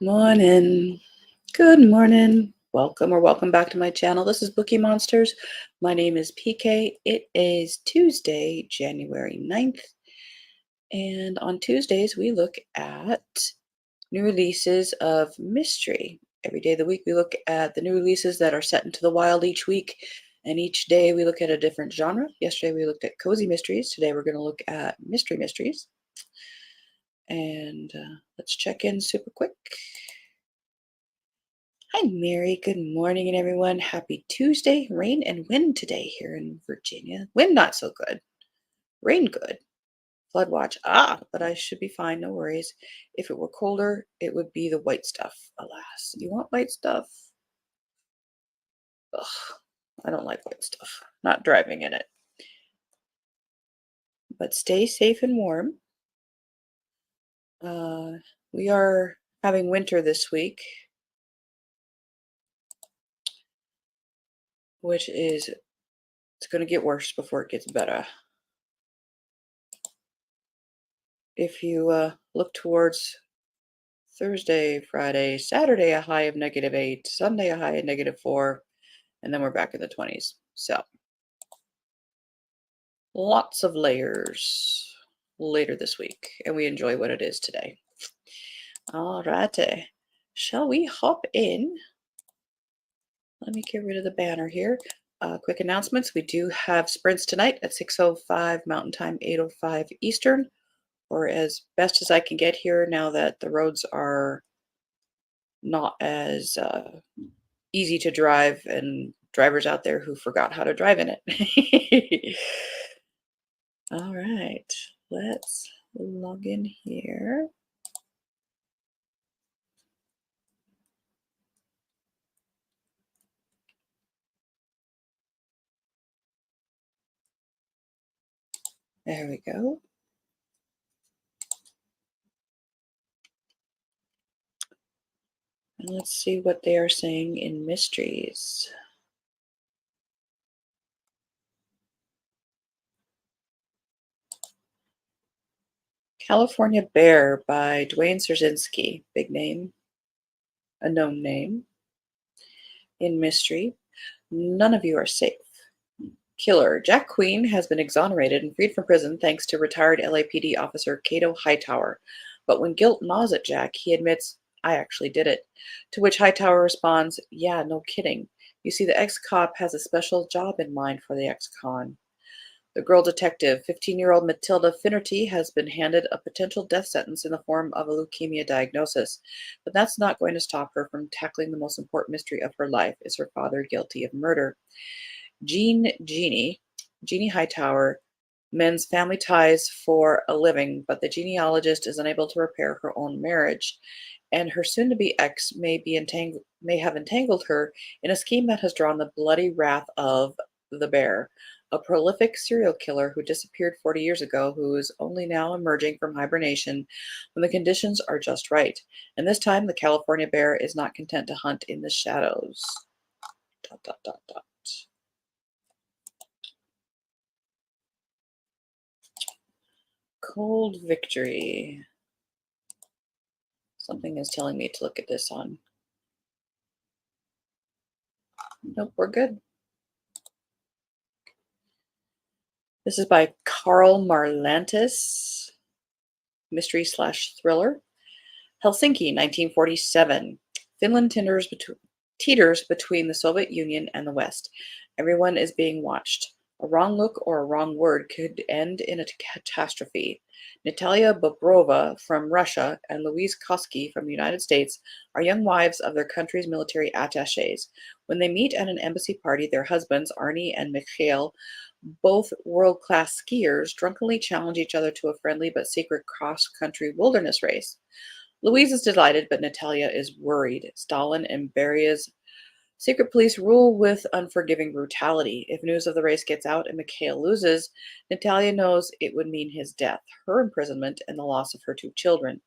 Morning. Good morning. Welcome or welcome back to my channel. This is Bookeemonsters. My name is PK. It is Tuesday, January 9th. And on Tuesdays, we look at new releases of mystery. Every day of the week, we look at the new releases that are set into the wild each week. And each day, we look at a different genre. Yesterday, we looked at cozy mysteries. Today, we're going to look at mystery mysteries. And let's check in super quick. Hi, Mary. Good morning, and everyone. Happy Tuesday. Rain and wind today here in Virginia. Wind not so good. Rain good. Flood watch. But I should be fine. No worries. If it were colder, it would be the white stuff. Alas, you want white stuff? Ugh, I don't like white stuff. Not driving in it. But stay safe and warm. We are having winter this week, which is it's going to get worse before it gets better. If you look towards Thursday, Friday, Saturday, a high of -8, Sunday, a high of -4, and then we're back in the 20s. So lots of layers later this week, and we enjoy what it is today. All righty. Shall we hop in? Let me get rid of the banner here. Quick announcements. We do have sprints tonight at 6:05 Mountain Time, 8:05 Eastern, or as best as I can get here now that the roads are not as easy to drive and drivers out there who forgot how to drive in it. All right, let's log in here. There we go. And let's see what they are saying in mysteries. California Bear by Dwayne Szerzinski. Big name, a known name. In mystery, none of you are safe. Killer. Jack Queen has been exonerated and freed from prison thanks to retired LAPD officer Cato Hightower. But when guilt gnaws at Jack, he admits, I actually did it. To which Hightower responds, yeah, no kidding. You see, the ex-cop has a special job in mind for the ex-con. The girl detective, 15-year-old Matilda Finnerty, has been handed a potential death sentence in the form of a leukemia diagnosis. But that's not going to stop her from tackling the most important mystery of her life. Is her father guilty of murder? Jeannie Hightower mends family ties for a living, but the genealogist is unable to repair her own marriage, and her soon-to-be ex may have entangled her in a scheme that has drawn the bloody wrath of the Bear, a prolific serial killer who disappeared 40 years ago, who is only now emerging from hibernation when the conditions are just right. And this time, the California Bear is not content to hunt in the shadows. Dot, dot, dot, dot. Cold Victory. Something is telling me to look at this on. Nope, we're good. This is by Carl Marlantis. Mystery/thriller. Helsinki, 1947. Finland teeters between the Soviet Union and the West. Everyone is being watched. A wrong look or a wrong word could end in a catastrophe. Natalia Bobrova from Russia and Louise Koski from the United States are young wives of their country's military attachés. When they meet at an embassy party, their husbands, Arnie and Mikhail, both world-class skiers, drunkenly challenge each other to a friendly but secret cross-country wilderness race. Louise is delighted, but Natalia is worried. Stalin and Beria's Secret police rule with unforgiving brutality. If news of the race gets out and Mikhail loses, Natalia knows it would mean his death, her imprisonment, and the loss of her two children.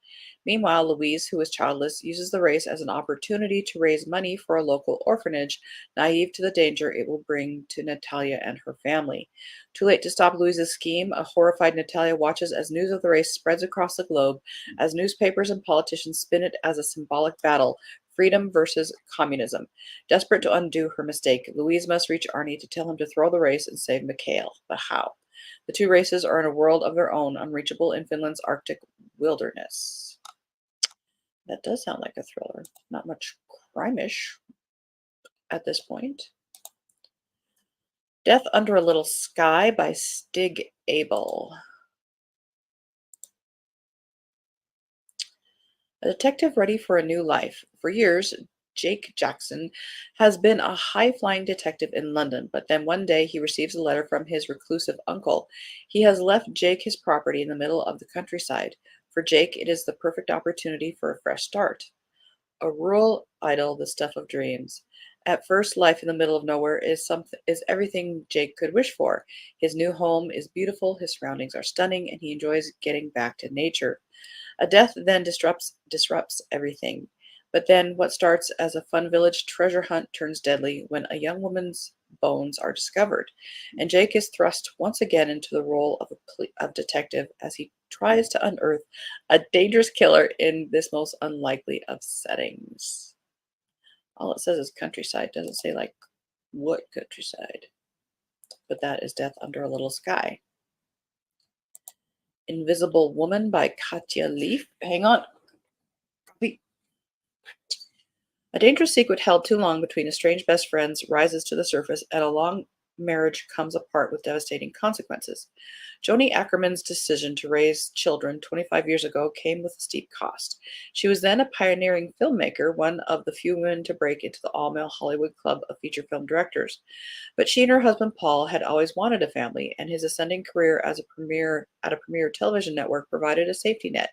Meanwhile, Louise, who is childless, uses the race as an opportunity to raise money for a local orphanage, naive to the danger it will bring to Natalia and her family. Too late to stop Louise's scheme, a horrified Natalia watches as news of the race spreads across the globe, as newspapers and politicians spin it as a symbolic battle, freedom versus communism. Desperate to undo her mistake, Louise must reach Arnie to tell him to throw the race and save Mikhail. But how? The two races are in a world of their own, unreachable in Finland's Arctic wilderness. That does sound like a thriller. Not much crime-ish at this point. Death Under a Little Sky by Stig Abel. A detective ready for a new life. For years, Jake Jackson has been a high flying detective in London, but then one day he receives a letter from his reclusive uncle. He has left Jake his property in the middle of the countryside. For Jake, it is the perfect opportunity for a fresh start. A rural idyll, the stuff of dreams. At first, life in the middle of nowhere is everything Jake could wish for. His new home is beautiful, his surroundings are stunning, and he enjoys getting back to nature. A death then disrupts everything. But then what starts as a fun village treasure hunt turns deadly when a young woman's bones are discovered, and Jake is thrust once again into the role of detective as he tries to unearth a dangerous killer in this most unlikely of settings. All it says is countryside, doesn't say like what countryside, but that is Death Under a Little Sky. Invisible Woman by Katya Leaf. Hang on. A dangerous secret held too long between estranged best friends rises to the surface, and a long marriage comes apart with devastating consequences. Joni Ackerman's decision to raise children 25 years ago came with a steep cost. She was then a pioneering filmmaker, one of the few women to break into the all-male Hollywood club of feature film directors. But she and her husband Paul had always wanted a family, and his ascending career as at a premier television network provided a safety net.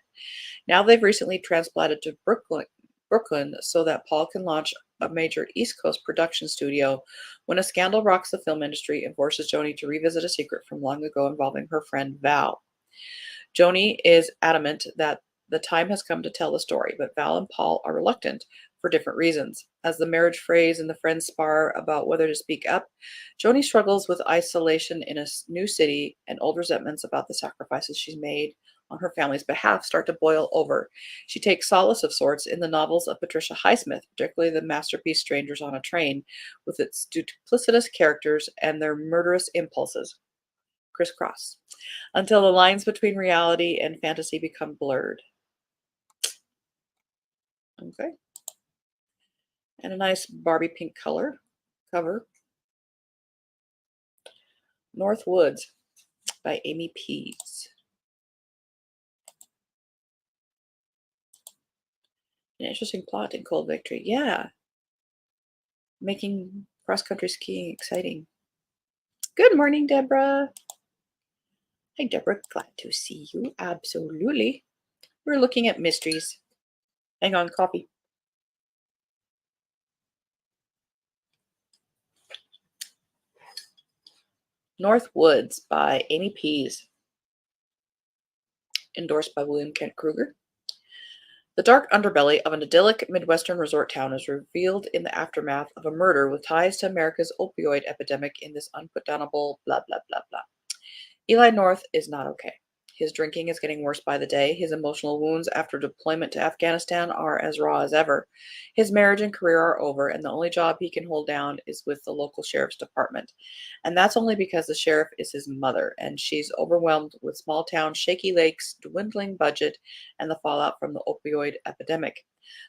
Now they've recently transplanted to Brooklyn so that Paul can launch a major East Coast production studio when a scandal rocks the film industry and forces Joni to revisit a secret from long ago involving her friend Val. Joni is adamant that the time has come to tell the story, but Val and Paul are reluctant for different reasons. As the marriage frays and the friends spar about whether to speak up, Joni struggles with isolation in a new city, and old resentments about the sacrifices she's made on her family's behalf start to boil over. She takes solace of sorts in the novels of Patricia Highsmith, particularly the masterpiece Strangers on a Train, with its duplicitous characters and their murderous impulses crisscross until the lines between reality and fantasy become blurred. Okay. And a nice Barbie pink cover. North Woods by Amy Pease. An interesting plot in Cold Victory. Yeah. Making cross-country skiing exciting. Good morning, Deborah. Hi, Deborah. Glad to see you. Absolutely. We're looking at mysteries. Hang on, coffee. North Woods by Amy Pease. Endorsed by William Kent Kruger. The dark underbelly of an idyllic Midwestern resort town is revealed in the aftermath of a murder with ties to America's opioid epidemic in this unputdownable blah, blah, blah, blah. Eli North is not okay. His drinking is getting worse by the day. His emotional wounds after deployment to Afghanistan are as raw as ever. His marriage and career are over, and the only job he can hold down is with the local sheriff's department. And that's only because the sheriff is his mother, and she's overwhelmed with small town shaky lakes, dwindling budget, and the fallout from the opioid epidemic.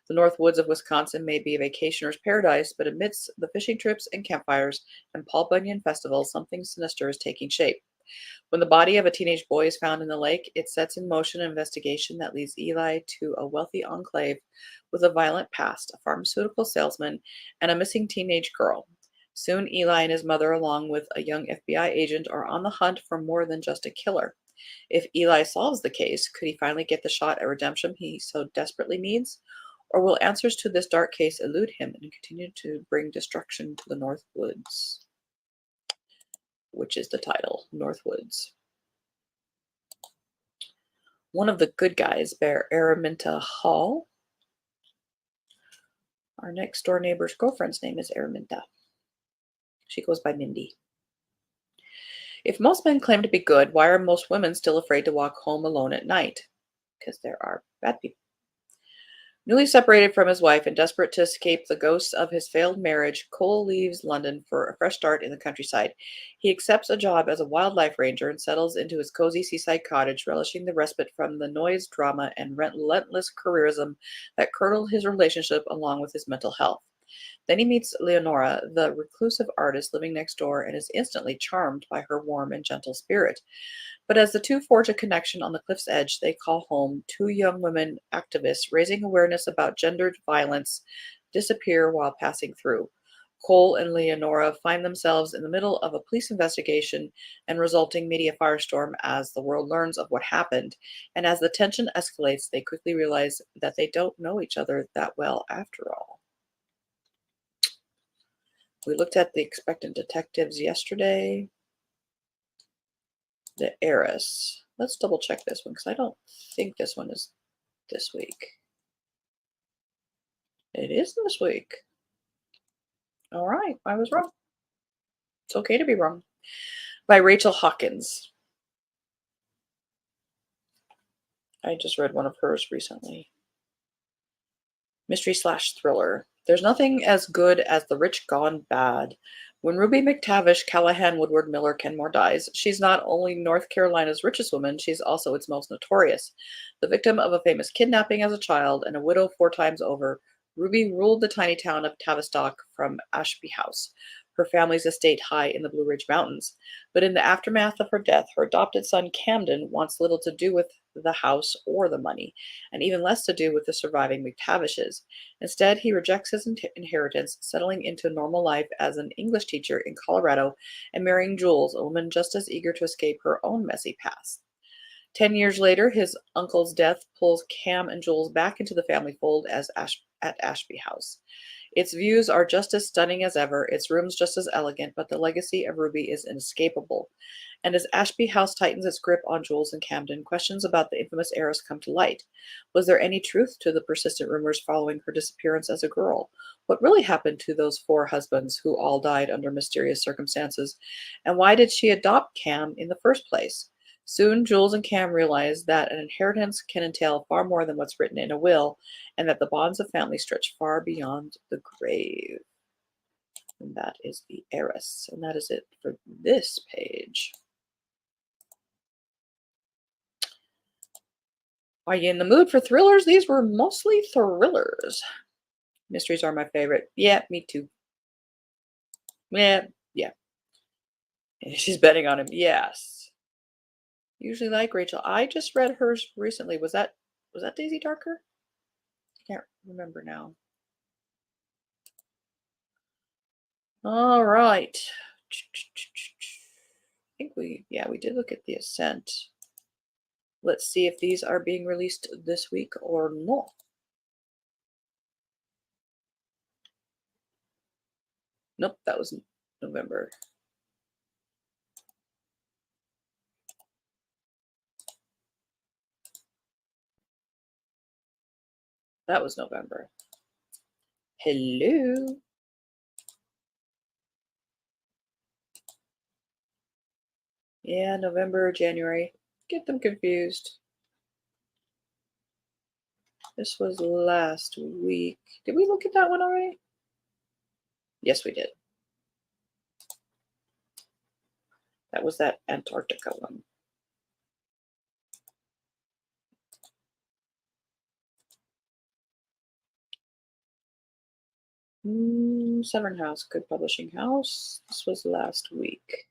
The North Woods of Wisconsin may be a vacationer's paradise, but amidst the fishing trips and campfires and Paul Bunyan festivals, something sinister is taking shape. When the body of a teenage boy is found in the lake, it sets in motion an investigation that leads Eli to a wealthy enclave with a violent past, a pharmaceutical salesman, and a missing teenage girl. Soon, Eli and his mother, along with a young FBI agent, are on the hunt for more than just a killer. If Eli solves the case, could he finally get the shot at redemption he so desperately needs? Or will answers to this dark case elude him and continue to bring destruction to the North Woods? Which is the title, North Woods. One of the good guys bear Araminta Hall. Our next door neighbor's girlfriend's name is Araminta. She goes by Mindy. If most men claim to be good, why are most women still afraid to walk home alone at night? Because there are bad people. Newly separated from his wife and desperate to escape the ghosts of his failed marriage, Cole leaves London for a fresh start in the countryside. He accepts a job as a wildlife ranger and settles into his cozy seaside cottage, relishing the respite from the noise, drama, and relentless careerism that curdled his relationship along with his mental health. Then he meets Leonora, the reclusive artist living next door, and is instantly charmed by her warm and gentle spirit. But as the two forge a connection on the cliff's edge, they call home two young women activists raising awareness about gendered violence disappear while passing through. Cole and Leonora find themselves in the middle of a police investigation and resulting media firestorm as the world learns of what happened. And as the tension escalates, they quickly realize that they don't know each other that well after all. We looked at the expectant detectives yesterday. The heiress. Let's double check this one because I don't think this one is this week. It is this week. All right, I was wrong. It's okay to be wrong. By Rachel Hawkins. I just read one of hers recently. Mystery/thriller. There's nothing as good as the rich gone bad. When Ruby McTavish Callahan Woodward Miller Kenmore dies, she's not only North Carolina's richest woman, she's also its most notorious. The victim of a famous kidnapping as a child and a widow 4 times over, Ruby ruled the tiny town of Tavistock from Ashby House, her family's estate high in the Blue Ridge Mountains. But in the aftermath of her death, her adopted son Camden wants little to do with the house or the money, and even less to do with the surviving McTavishes. Instead, he rejects his inheritance, settling into normal life as an English teacher in Colorado and marrying Jules, a woman just as eager to escape her own messy past. 10 years later, his uncle's death pulls Cam and Jules back into the family fold at Ashby House. Its views are just as stunning as ever, its rooms just as elegant, but the legacy of Ruby is inescapable. And as Ashby House tightens its grip on Jules and Camden, questions about the infamous heiress come to light. Was there any truth to the persistent rumors following her disappearance as a girl? What really happened to those 4 husbands who all died under mysterious circumstances? And why did she adopt Cam in the first place? Soon, Jules and Cam realize that an inheritance can entail far more than what's written in a will, and that the bonds of family stretch far beyond the grave. And that is the heiress. And that is it for this page. Are you in the mood for thrillers? These were mostly thrillers. Mysteries are my favorite. Yeah, me too. Yeah. She's betting on him. Yes. Usually like Rachel. I just read hers recently. Was that Daisy Darker? I can't remember now. All right. I think we did look at the Ascent. Let's see if these are being released this week or not. Nope, that was November. That was November. Hello. Yeah, November, January. Get them confused. This was last week. Did we look at that one already? Yes, we did. That was that Antarctica one. Severn House, good publishing house. This was last week.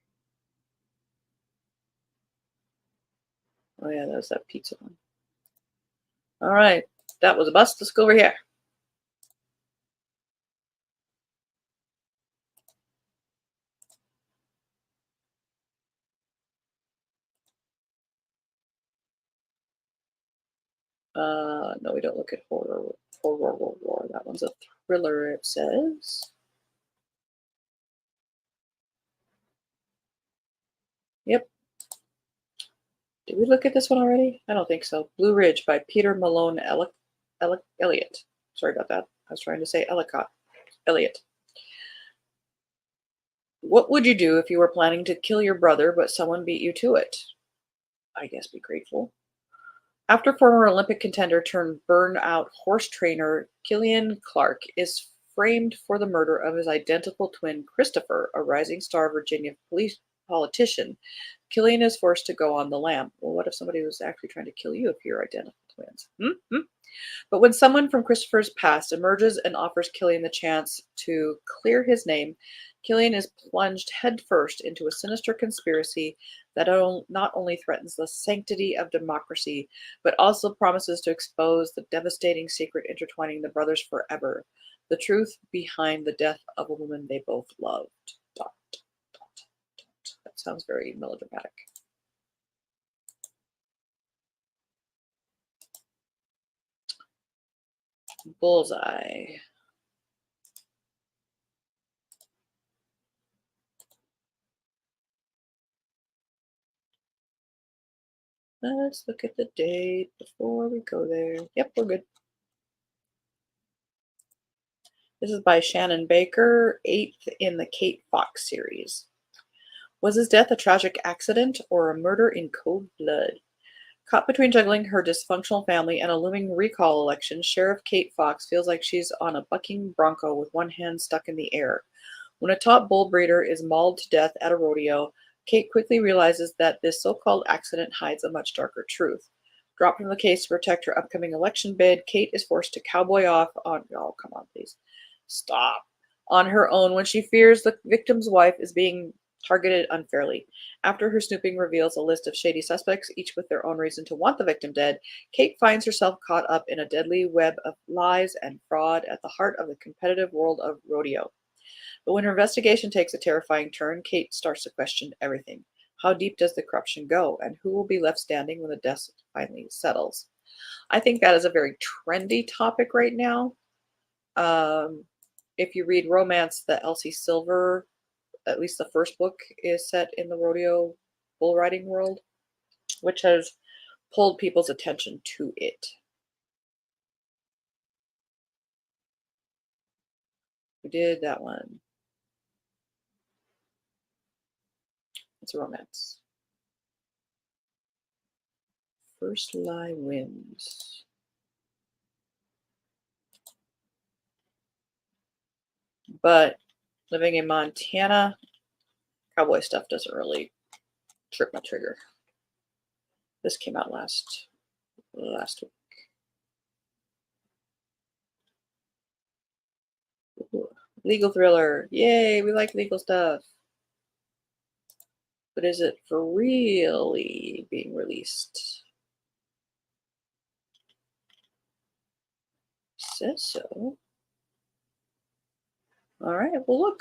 Oh yeah, that was that pizza one. All right, that was a bust. Let's go over here. No, we don't look at horror. Horror. That one's a thriller, it says. Yep. Did we look at this one already? I don't think so. Blue Ridge by Peter Malone Elliott. Sorry about that. I was trying to say Ellicott. Elliott. What would you do if you were planning to kill your brother, but someone beat you to it? I guess be grateful. After former Olympic contender turned burnout horse trainer Killian Clark is framed for the murder of his identical twin Christopher, a rising star Virginia police politician, Killian is forced to go on the lam. Well, what if somebody was actually trying to kill you if you're identical twins? But when someone from Christopher's past emerges and offers Killian the chance to clear his name, Killian is plunged headfirst into a sinister conspiracy that not only threatens the sanctity of democracy, but also promises to expose the devastating secret intertwining the brothers forever. The truth behind the death of a woman they both loved. Dot, dot, dot. That sounds very melodramatic. Bullseye. Let's look at the date before we go there. Yep, we're good. This is by Shannon Baker, 8th in the Kate Fox series. Was his death a tragic accident or a murder in cold blood? Caught between juggling her dysfunctional family and a looming recall election, Sheriff Kate Fox feels like she's on a bucking bronco with one hand stuck in the air. When a top bull breeder is mauled to death at a rodeo, Kate quickly realizes that this so-called accident hides a much darker truth. Dropped from the case to protect her upcoming election bid, Kate is forced to cowboy off on, oh, come on, please. Stop. On her own when she fears the victim's wife is being targeted unfairly. After her snooping reveals a list of shady suspects, each with their own reason to want the victim dead, Kate finds herself caught up in a deadly web of lies and fraud at the heart of the competitive world of rodeo. But when her investigation takes a terrifying turn, Kate starts to question everything. How deep does the corruption go, and who will be left standing when the dust finally settles? I think that is a very trendy topic right now. If you read romance, the Elsie Silver, at least the first book, is set in the rodeo bull riding world, which has pulled people's attention to it. We did that one. It's a romance. First Lie wins. But living in Montana, cowboy stuff doesn't really trip my trigger. This came out last week. Ooh, legal thriller. Yay, we like legal stuff. But is it for really being released? Says so. All right, well, look.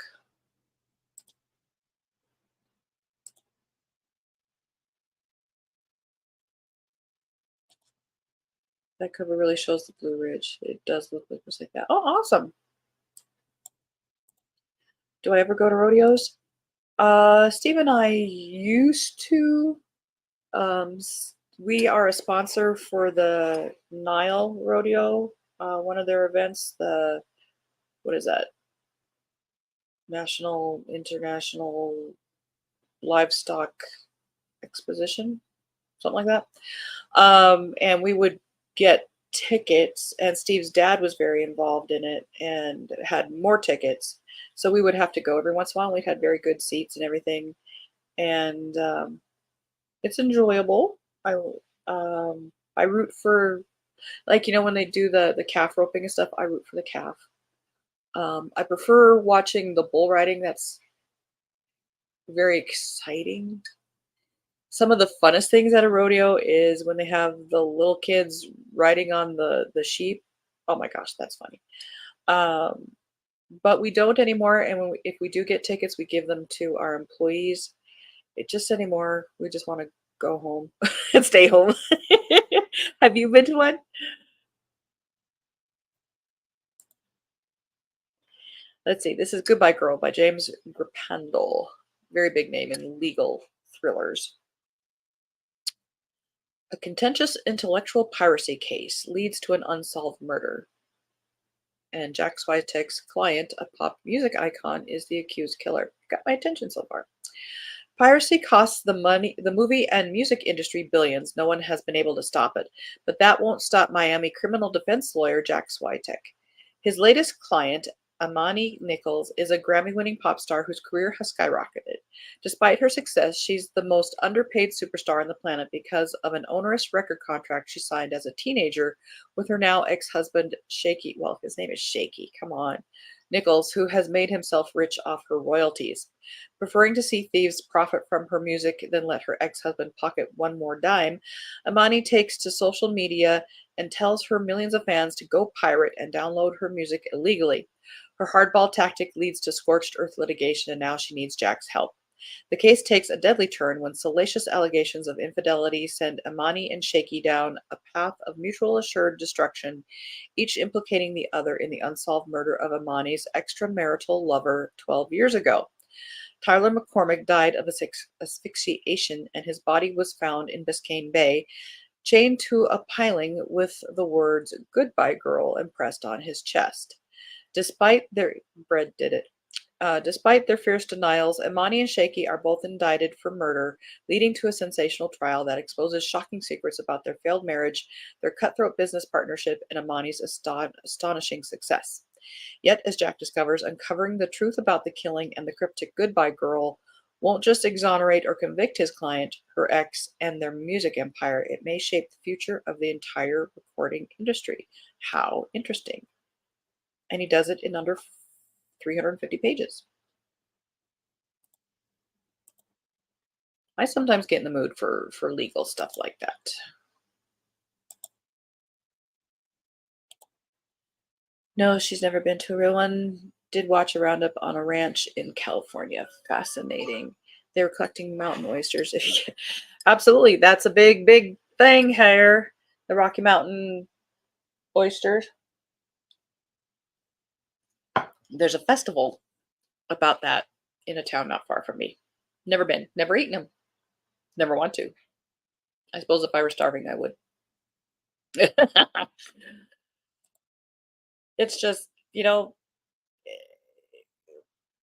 That cover really shows the Blue Ridge. It does look like just like that. Oh, awesome. Do I ever go to rodeos? Steve and I used to. We are a sponsor for the Nile Rodeo, one of their events. What is that? National International Livestock Exposition, something like that. And we would get tickets, and Steve's dad was very involved in it and had more tickets. So we would have to go every once in a while. We had very good seats and everything. And it's enjoyable. I root for, like, when they do the calf roping and stuff, I root for the calf. I prefer watching the bull riding. That's very exciting. Some of the funnest things at a rodeo is when they have the little kids riding on the sheep. Oh my gosh, that's funny. Um, but we don't anymore, and if we do get tickets, we give them to our employees. It just anymore, we just want to go home and stay home. Have you been to one? Let's see. This is Goodbye Girl by James Grippandel. Very big name in legal thrillers. A contentious intellectual piracy case leads to an unsolved murder, and Jack Switek's client, a pop music icon, is the accused killer. Got my attention so far. Piracy costs the movie and music industry billions. No one has been able to stop it. But that won't stop Miami criminal defense lawyer Jack Switek. His latest client, Amani Nichols, is a Grammy-winning pop star whose career has skyrocketed. Despite her success, she's the most underpaid superstar on the planet because of an onerous record contract she signed as a teenager with her now ex-husband, Shaky. Well, his name is Shaky. Come on. Nichols, who has made himself rich off her royalties. Preferring to see thieves profit from her music than let her ex-husband pocket one more dime, Amani takes to social media and tells her millions of fans to go pirate and download her music illegally. Her hardball tactic leads to scorched earth litigation, and now she needs Jack's help. The case takes a deadly turn when salacious allegations of infidelity send Amani and Shaky down a path of mutual assured destruction, each implicating the other in the unsolved murder of Amani's extramarital lover 12 years ago. Tyler McCormick died of asphyxiation, and his body was found in Biscayne Bay, chained to a piling with the words "Goodbye Girl" impressed on his chest. Despite their bread did it. Despite their fierce denials, Imani and Shaky are both indicted for murder, leading to a sensational trial that exposes shocking secrets about their failed marriage, their cutthroat business partnership, and Imani's astonishing success. Yet, as Jack discovers, uncovering the truth about the killing and the cryptic Goodbye Girl won't just exonerate or convict his client, her ex, and their music empire. It may shape the future of the entire recording industry. How interesting. And he does it in under 350 pages. I sometimes get in the mood for legal stuff like that. No, she's never been to a real one. Did watch a roundup on a ranch in California. Fascinating. They were collecting mountain oysters. Absolutely, that's a big, big thing here. The Rocky Mountain oysters. There's a festival about that in a town not far from me. Never been, never eaten them, never want to. I suppose if I were starving, I would. It's just,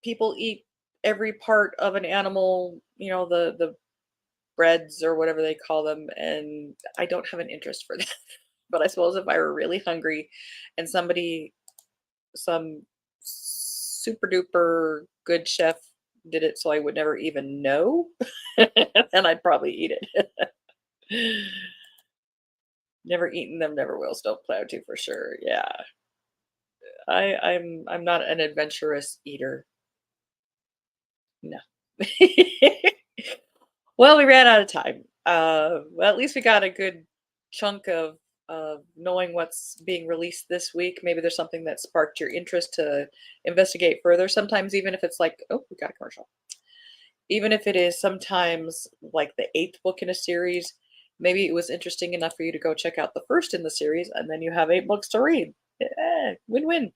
people eat every part of an animal, the breads or whatever they call them, and I don't have an interest for that. But I suppose if I were really hungry and some super duper good chef did it so I would never even know, then I'd probably eat it. Never eaten them, never will, don't plan to for sure. Yeah. I'm not an adventurous eater. No. Well, we ran out of time. Well, at least we got a good chunk of knowing what's being released this week. Maybe there's something that sparked your interest to investigate further. Sometimes, even if it's like, oh, we got a commercial. Even if it is sometimes like the eighth book in a series, maybe it was interesting enough for you to go check out the first in the series, and then you have 8 books to read. Win-win.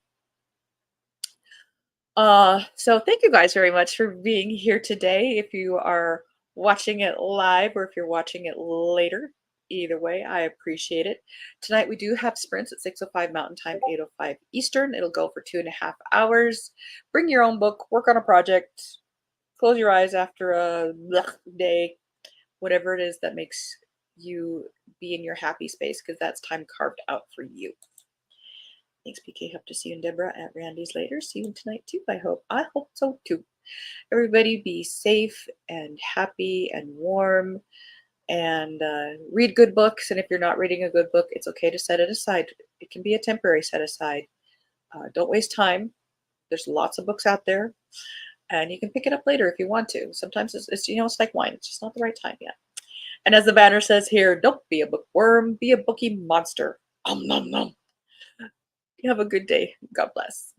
So thank you guys very much for being here today. If you are watching it live or if you're watching it later, either way, I appreciate it. Tonight we do have sprints at 6:05 Mountain Time, 8:05 Eastern. It'll go for 2.5 hours. Bring your own book, work on a project, close your eyes after a day, whatever it is that makes you be in your happy space, because that's time carved out for you. Thanks, PK. Hope to see you and Deborah at Randy's later. See you tonight too, I hope. I hope so too. Everybody be safe and happy and warm, and read good books. And if you're not reading a good book, it's okay to set it aside. It can be a temporary set aside. Don't waste time. There's lots of books out there, and you can pick it up later if you want to. Sometimes it's it's like wine. It's just not the right time yet. And as the banner says here, don't be a bookworm, be a bookie monster. Nom nom. You have a good day. God bless.